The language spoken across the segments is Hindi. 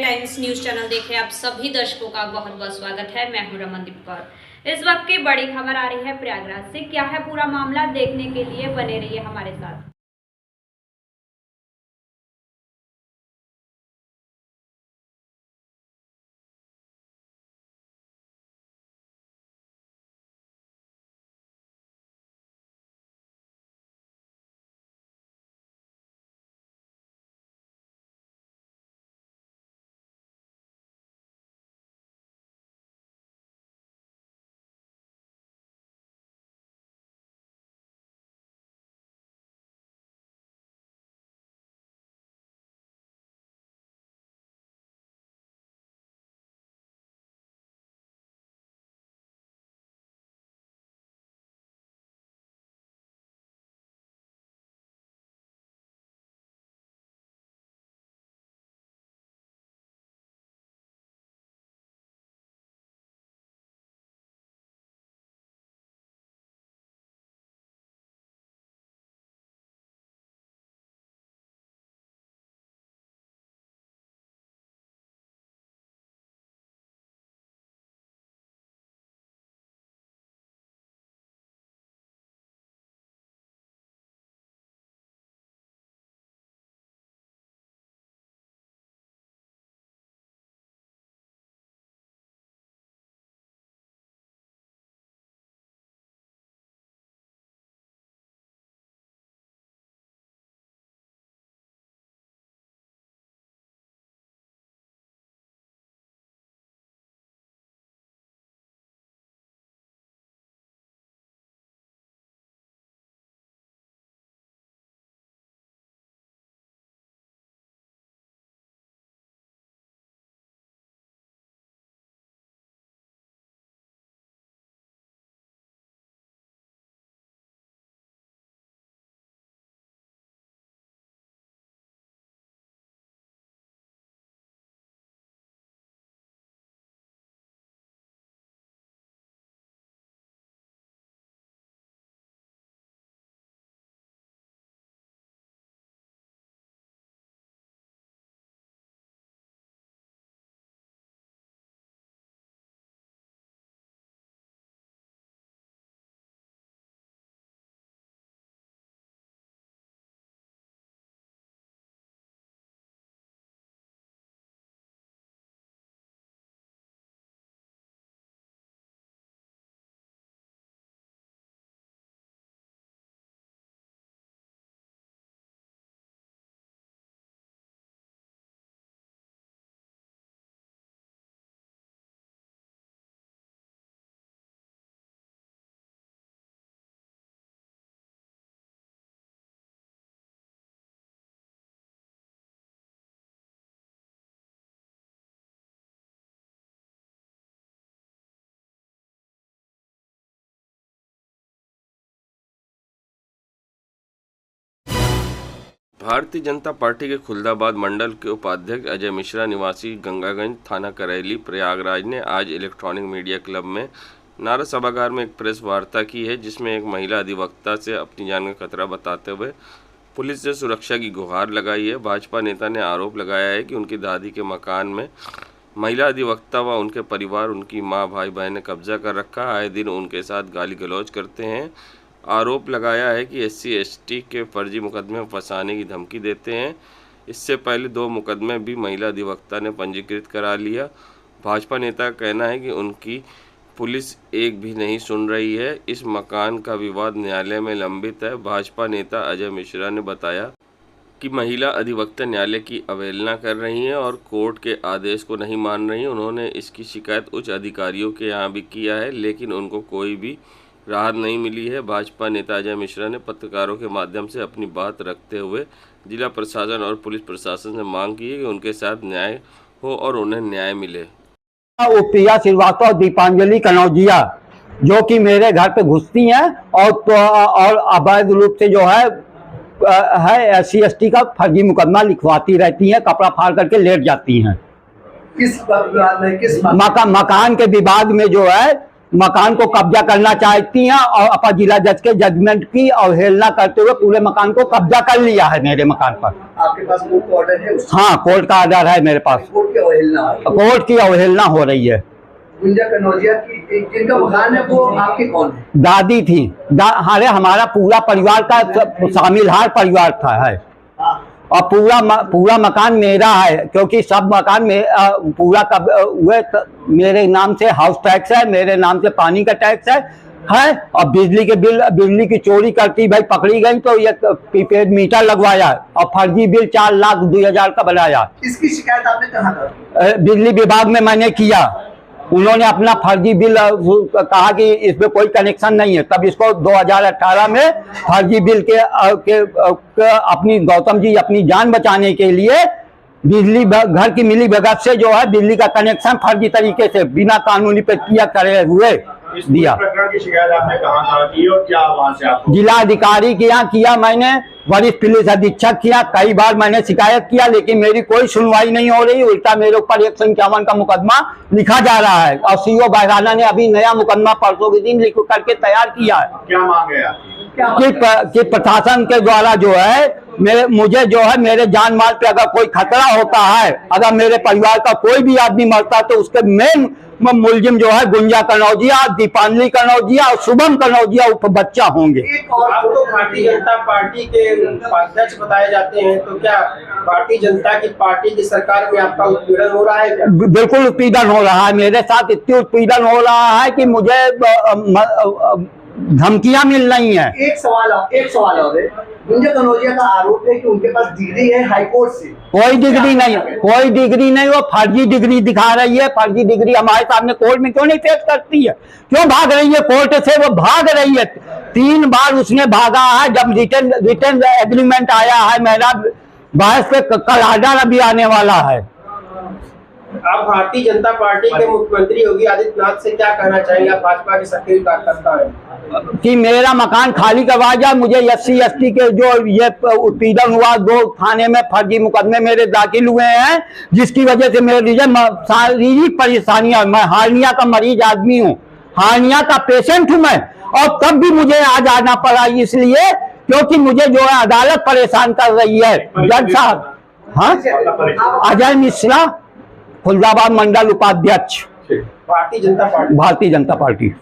टाइम्स न्यूज चैनल देखे आप सभी दर्शकों का बहुत बहुत स्वागत है। मैं हूं रमनदीप कौर। इस वक्त की बड़ी खबर आ रही है प्रयागराज से। क्या है पूरा मामला, देखने के लिए बने रहिए हमारे साथ। भारतीय जनता पार्टी के खुलदाबाद मंडल के उपाध्यक्ष अजय मिश्रा निवासी गंगागंज थाना करैली प्रयागराज ने आज इलेक्ट्रॉनिक मीडिया क्लब में नारा सभागार में एक प्रेस वार्ता की है, जिसमें एक महिला अधिवक्ता से अपनी जान का खतरा बताते हुए पुलिस से सुरक्षा की गुहार लगाई है। भाजपा नेता ने आरोप लगाया है कि उनकी दादी के मकान में महिला अधिवक्ता व उनके परिवार, उनकी मां, भाई बहन ने कब्जा कर रखा। आए दिन उनके साथ गाली गलौज करते हैं। आरोप लगाया है कि SC/ST के फर्जी मुकदमे में फंसाने की धमकी देते हैं। इससे पहले 2 मुकदमे भी महिला अधिवक्ता ने पंजीकृत करा लिया। भाजपा नेता का कहना है कि उनकी पुलिस एक भी नहीं सुन रही है। इस मकान का विवाद न्यायालय में लंबित है। भाजपा नेता अजय मिश्रा ने बताया कि महिला अधिवक्ता न्यायालय की अवहेलना कर रही हैं और कोर्ट के आदेश को नहीं मान रही। उन्होंने इसकी शिकायत उच्च अधिकारियों के यहाँ भी किया है, लेकिन उनको कोई भी राहत नहीं मिली है। भाजपा नेता अजय मिश्रा ने पत्रकारों के माध्यम से अपनी बात रखते हुए जिला प्रशासन और पुलिस प्रशासन से मांग की है कि उनके साथ न्याय हो और उन्हें न्याय मिले। प्रिया श्रीवास्तव, दीपांजलि कनौजिया, जो कि मेरे घर पे घुसती हैं और अवैध रूप से जो है SC/ST का फर्जी मुकदमा लिखवाती रहती हैं, कपड़ा फाड़ करके लेट जाती हैं। किस विवाद में, किस मकान के विवाद में जो है मकान को कब्जा करना चाहती हैं और अपर जिला जज के जजमेंट की अवहेलना करते हुए पूरे मकान को कब्जा कर लिया है मेरे मकान पर। आपके पास कोर्ट का ऑर्डर है? हाँ, कोर्ट का ऑर्डर है मेरे पास। कोर्ट की अवहेलना है? कोर्ट की अवहेलना हो रही है। गुंजा कनौजिया की जिनका मकान है वो आपके कौन है? दादी थी। अरे हमारा पूरा परिवार का शामिलहार परिवार था है और पूरा मकान मेरा है, क्योंकि सब मकान में पूरा मेरे नाम से हाउस टैक्स है, मेरे नाम से पानी का टैक्स है और बिजली की चोरी करती भाई पकड़ी गई तो ये प्रीपेड मीटर लगवाया और फर्जी बिल 4,02,000 का बनाया। इसकी शिकायत आपने कहाँ कर? बिजली विभाग में मैंने किया। उन्होंने अपना फर्जी बिल कहा कि इसमें कोई कनेक्शन नहीं है, तब इसको 2018 में फर्जी बिल के अपनी गौतम जी अपनी जान बचाने के लिए बिजली घर की मिली भगत से जो है बिजली का कनेक्शन फर्जी तरीके से बिना कानूनी प्रक्रिया करे हुए दिया। प्रकरण की शिकायत आपने कहाँ की और क्या वहाँ से आपको? जिलाधिकारी के यहाँ किया मैंने, वरिष्ठ पुलिस अधीक्षक किया, कई बार मैंने शिकायत किया लेकिन मेरी कोई सुनवाई नहीं हो रही। उल्टा मेरे ऊपर 151 का मुकदमा लिखा जा रहा है और सीओ बहराना ने अभी नया मुकदमा परसों के दिन लिख करके तैयार किया है। क्या मांग है कि प्रशासन के द्वारा जो है मुझे जो है मेरे जान माल पे अगर कोई खतरा होता है, अगर मेरे परिवार का कोई भी आदमी मरता है तो उसके मेन मुलजिम जो है गुंजा कनौजिया, दीपांजलि कनौजिया और शुभम कनौजिया उप बच्चा होंगे। आपको भारतीय जनता पार्टी के उपाध्यक्ष बताए जाते हैं, तो क्या भारतीय जनता की पार्टी की सरकार में आपका उत्पीड़न हो रहा है क्या? बिल्कुल उत्पीड़न हो रहा है, मेरे साथ इतनी उत्पीड़न हो रहा है कि मुझे धमकियां मिल रही हैं। एक सवाल और है, गुंजा कनौजिया का आरोप है कि उनके पास डिग्री है हाईकोर्ट से। कोई डिग्री नहीं, वो फर्जी डिग्री दिखा रही है। फर्जी डिग्री हमारे सामने कोर्ट में क्यों नहीं पेश करती है? क्यों भाग रही है कोर्ट से? वो भाग रही है, 3 बार उसने भागा है। जब रिटर्न एग्रीमेंट आया है मेरा बहस पे, कल आर्डर अभी आने वाला है। आप भारतीय जनता पार्टी के मुख्यमंत्री योगी आदित्यनाथ से क्या कहना चाहेंगे? आप भाजपा के सक्रिय कार्यकर्ता हैं कि मेरा मकान खाली करवा जाए। मुझे SC ST के जो ये उत्पीड़न हुआ, 2 थाने में फर्जी मुकदमे मेरे दाखिल हुए हैं, जिसकी वजह से मेरे लिए शारीरिक परेशानियां, मैं हार्निया का मरीज आदमी हूँ, हार्निया का पेशेंट हूँ मैं, और तब भी मुझे आज आना पड़ा इसलिए क्योंकि मुझे जो है अदालत परेशान कर रही है। जज साहब, हाँ, अजय मिश्रा, खुलदाबाद मंडल उपाध्यक्ष, भारतीय जनता पार्टी।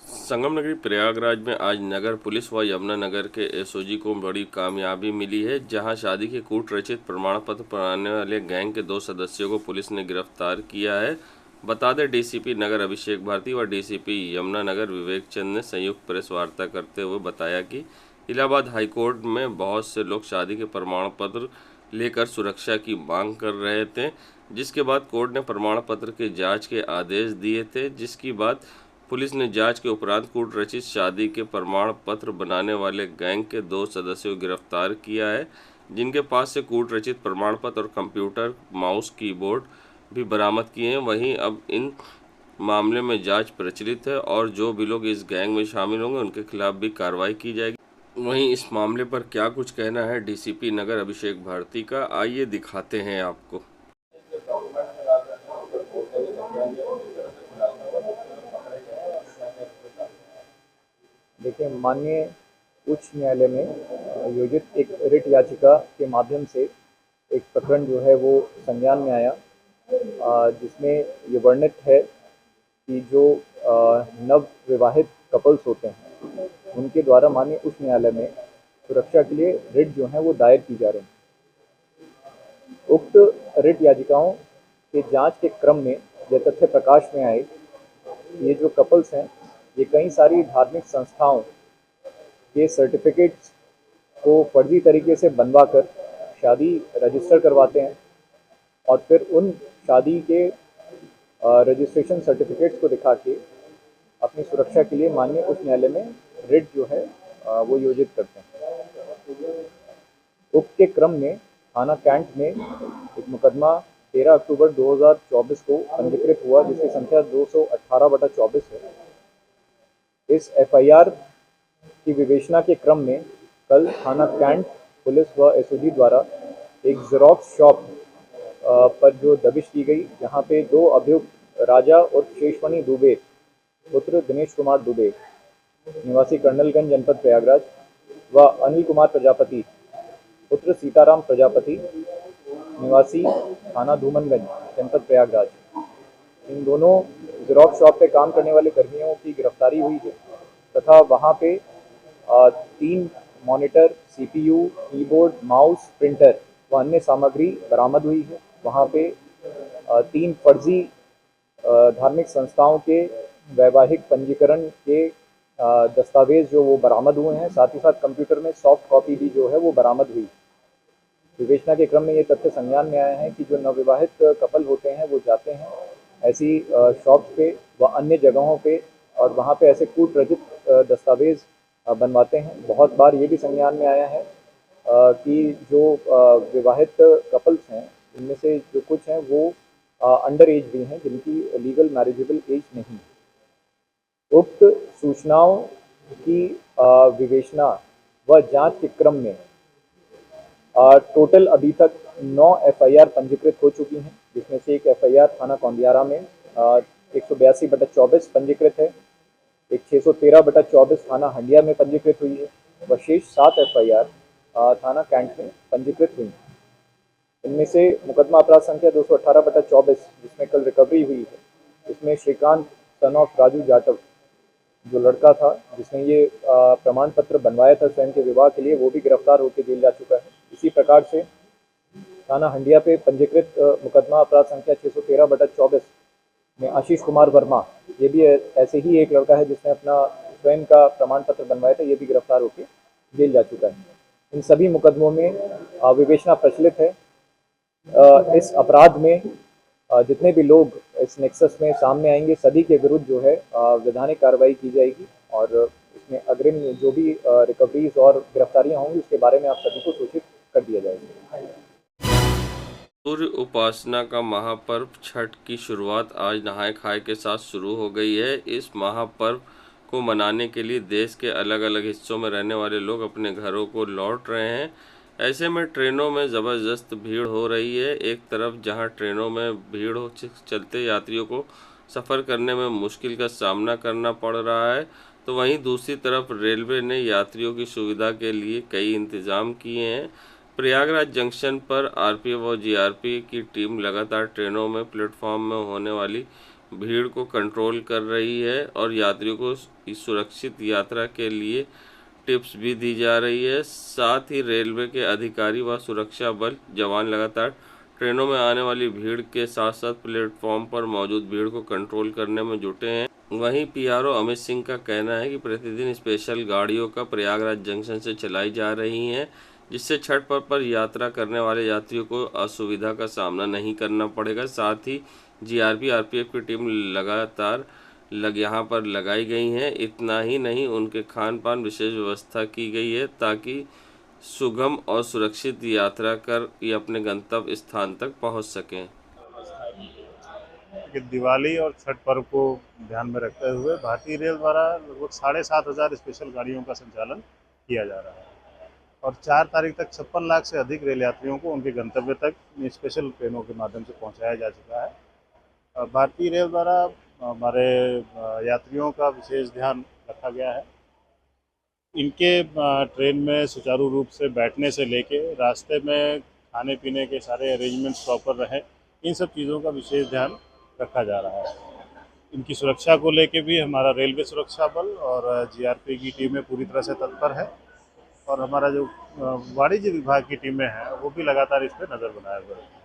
संगम नगरी प्रयागराज में आज नगर पुलिस व यमुनानगर के SOG को बड़ी कामयाबी मिली है, जहां शादी के कूट रचित प्रमाण पत्र बनाने वाले गैंग के 2 सदस्यों को पुलिस ने गिरफ्तार किया है। बता दें, DCP नगर अभिषेक भारती व DCP यमुनानगर विवेक चंद ने संयुक्त प्रेस वार्ता करते हुए बताया कि इलाहाबाद हाईकोर्ट में बहुत से लोग शादी के प्रमाण पत्र लेकर सुरक्षा की मांग कर रहे थे, जिसके बाद कोर्ट ने प्रमाण पत्र के जांच के आदेश दिए थे, जिसकी बाद पुलिस ने जांच के उपरांत कूट रचित शादी के प्रमाण पत्र बनाने वाले गैंग के 2 सदस्यों को गिरफ्तार किया है, जिनके पास से कूट रचित प्रमाण पत्र और कंप्यूटर, माउस, कीबोर्ड भी बरामद किए हैं। वहीं अब इन मामले में जांच प्रचलित है और जो भी लोग इस गैंग में शामिल होंगे उनके खिलाफ भी कार्रवाई की जाएगी। वहीं इस मामले पर क्या कुछ कहना है DCP नगर अभिषेक भारती का, आइए दिखाते हैं आपको। देखिए, माननीय उच्च न्यायालय में आयोजित एक रिट याचिका के माध्यम से एक प्रकरण जो है वो संज्ञान में आया, जिसमें ये वर्णित है कि जो नव विवाहित कपल्स होते हैं उनके द्वारा माननीय उच्च न्यायालय में सुरक्षा के लिए रिट जो है वो दायर की जा रही है। उक्त रिट याचिकाओं के जांच के क्रम में यह तथ्य प्रकाश में आए, ये जो कपल्स हैं ये कई सारी धार्मिक संस्थाओं के सर्टिफिकेट्स को फर्जी तरीके से बनवा कर शादी रजिस्टर करवाते हैं और फिर उन शादी के रजिस्ट्रेशन सर्टिफिकेट्स को दिखा के अपनी सुरक्षा के लिए माननीय उच्च न्यायालय में रिट जो है वो योजित करते हैं। उक्त के क्रम में थाना कैंट में एक मुकदमा 13 अक्टूबर 2024 को पंजीकृत हुआ, जिसकी संख्या 218/24 है। इस FIR की विवेचना के क्रम में कल थाना कैंट पुलिस व SOG द्वारा एक ज़ेरॉक्स शॉप पर जो दबिश की गई, जहां पे 2 अभियुक्त राजा और शेषमणि दुबे पुत्र दिनेश कुमार दुबे निवासी कर्नलगंज जनपद प्रयागराज व अनिल कुमार प्रजापति पुत्र सीताराम प्रजापति निवासी थाना धूमनगंज जनपद प्रयागराज, इन दोनों जेरॉक्स शॉप पे काम करने वाले कर्मियों की गिरफ्तारी हुई है तथा वहां पे 3 monitor, CPU, keyboard, mouse, printer व अन्य सामग्री बरामद हुई है। वहां पे 3 फर्जी धार्मिक संस्थाओं के वैवाहिक पंजीकरण के दस्तावेज जो वो बरामद हुए हैं, साथ ही साथ कंप्यूटर में सॉफ्ट कॉपी भी जो है वो बरामद हुई। विवेचना के क्रम में ये तथ्य संज्ञान में आया है कि जो नवविवाहित कपल होते हैं वो जाते हैं ऐसी शॉप्स पे व अन्य जगहों पे और वहाँ पे ऐसे कूट रचित दस्तावेज बनवाते हैं। बहुत बार ये भी संज्ञान में आया है कि जो विवाहित कपल्स हैं इनमें से जो कुछ हैं वो अंडर एज भी हैं जिनकी लीगल मैरिजेबल एज नहीं। उक्त सूचनाओं की विवेचना व जांच के क्रम में टोटल अभी तक 9 FIR पंजीकृत हो चुकी हैं, जिसमें से एक FIR थाना कौंदियारा में 182/24 पंजीकृत है, एक 613/24 थाना हंडिया में पंजीकृत हुई है व शेष 7 FIR थाना कैंट में पंजीकृत हुई हैं। इनमें से मुकदमा अपराध संख्या 218/24 जिसमें कल रिकवरी हुई है, इसमें श्रीकांत सन ऑफ राजू जाटव जो लड़का था जिसने ये प्रमाण पत्र बनवाया था स्वयं के विवाह के लिए, वो भी गिरफ्तार होकर जेल जा चुका है। इसी प्रकार से थाना हंडिया पे पंजीकृत मुकदमा अपराध संख्या 613/24 में आशीष कुमार वर्मा, ये भी ऐसे ही एक लड़का है जिसने अपना स्वयं का प्रमाण पत्र बनवाया था, ये भी गिरफ्तार होकर जेल जा चुका है। इन सभी मुकदमों में विवेचना प्रचलित है। इस अपराध में जितने भी लोग इस नेक्सस में सामने आएंगे सभी के विरुद्ध जो है वैधानिक कार्रवाई की जाएगी और इसमें अग्रिम जो भी रिकवरीज और गिरफ्तारियां होंगी उसके बारे में आप सभी को सूचित कर दिया जाएगा। सूर्य उपासना का महापर्व छठ की शुरुआत आज नहाय खाए के साथ शुरू हो गई है। इस महापर्व को मनाने के लिए देश के अलग अलग हिस्सों में रहने वाले लोग अपने घरों को लौट रहे हैं। ऐसे में ट्रेनों में ज़बरदस्त भीड़ हो रही है। एक तरफ जहां ट्रेनों में भीड़ हो चलते यात्रियों को सफ़र करने में मुश्किल का सामना करना पड़ रहा है, तो वहीं दूसरी तरफ रेलवे ने यात्रियों की सुविधा के लिए कई इंतज़ाम किए हैं। प्रयागराज जंक्शन पर RPF और GRP की टीम लगातार ट्रेनों में प्लेटफॉर्म में होने वाली भीड़ को कंट्रोल कर रही है और यात्रियों को सुरक्षित यात्रा के लिए टिप्स भी दी जा रही है। साथ ही रेलवे के अधिकारी व सुरक्षा बल जवान लगातार ट्रेनों में आने वाली भीड़ के साथ साथ प्लेटफॉर्म पर मौजूद भीड़ को कंट्रोल करने में जुटे हैं। वहीं PRO अमित सिंह का कहना है कि प्रतिदिन स्पेशल गाड़ियों का प्रयागराज जंक्शन से चलाई जा रही हैं, जिससे छठ पर्व पर यात्रा करने वाले यात्रियों को असुविधा का सामना नहीं करना पड़ेगा। साथ ही GRP RPF की टीम लगातार यहाँ पर लगाई गई हैं। इतना ही नहीं, उनके खान पान विशेष व्यवस्था की गई है ताकि सुगम और सुरक्षित यात्रा कर ये अपने गंतव्य स्थान तक पहुंच सकें। दिवाली और छठ पर्व को ध्यान में रखते हुए भारतीय रेल द्वारा लगभग 7,500 स्पेशल गाड़ियों का संचालन किया जा रहा है और 4 तारीख तक 56 लाख से अधिक रेल यात्रियों को उनके गंतव्य तक स्पेशल ट्रेनों के माध्यम से पहुंचाया जा चुका है। भारतीय रेल द्वारा हमारे यात्रियों का विशेष ध्यान रखा गया है। इनके ट्रेन में सुचारू रूप से बैठने से लेके रास्ते में खाने पीने के सारे अरेंजमेंट्स प्रॉपर रहें, इन सब चीज़ों का विशेष ध्यान रखा जा रहा है। इनकी सुरक्षा को लेके भी हमारा रेलवे सुरक्षा बल और GRP की टीमें पूरी तरह से तत्पर है और हमारा जो वाणिज्य विभाग की टीमें हैं वो भी लगातार इस पर नज़र बनाए हुए हैं।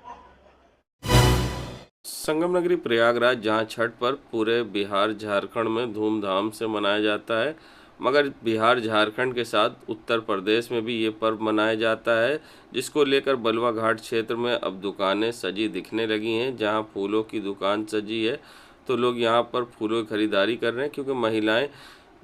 संगम नगरी प्रयागराज, जहां छठ पर्व पूरे बिहार झारखंड में धूमधाम से मनाया जाता है, मगर बिहार झारखंड के साथ उत्तर प्रदेश में भी ये पर्व मनाया जाता है, जिसको लेकर बलवा घाट क्षेत्र में अब दुकानें सजी दिखने लगी हैं। जहां फूलों की दुकान सजी है तो लोग यहां पर फूलों की खरीदारी कर रहे हैं, क्योंकि महिलाएं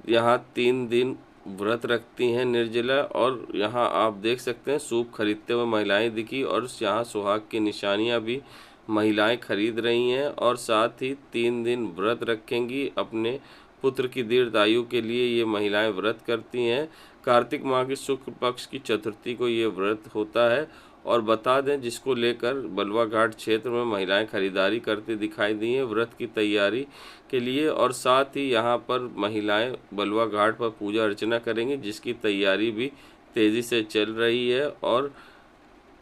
यहां 3 दिन व्रत रखती हैं निर्जला। और यहां आप देख सकते हैं सूप खरीदते हुए महिलाएं दिखी और यहाँ सुहाग की निशानियाँ भी महिलाएं खरीद रही हैं और साथ ही 3 दिन व्रत रखेंगी। अपने पुत्र की दीर्घायु के लिए ये महिलाएं व्रत करती हैं। कार्तिक माह की शुक्ल पक्ष की चतुर्थी को ये व्रत होता है और बता दें जिसको लेकर बलुआ घाट क्षेत्र में महिलाएं खरीदारी करती दिखाई दी हैं व्रत की तैयारी के लिए, और साथ ही यहां पर महिलाएं बलुआ घाट पर पूजा अर्चना करेंगी जिसकी तैयारी भी तेज़ी से चल रही है और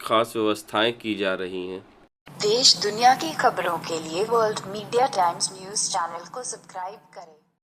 ख़ास व्यवस्थाएं की जा रही हैं। देश दुनिया की खबरों के लिए world media times news channel को सब्सक्राइब करें।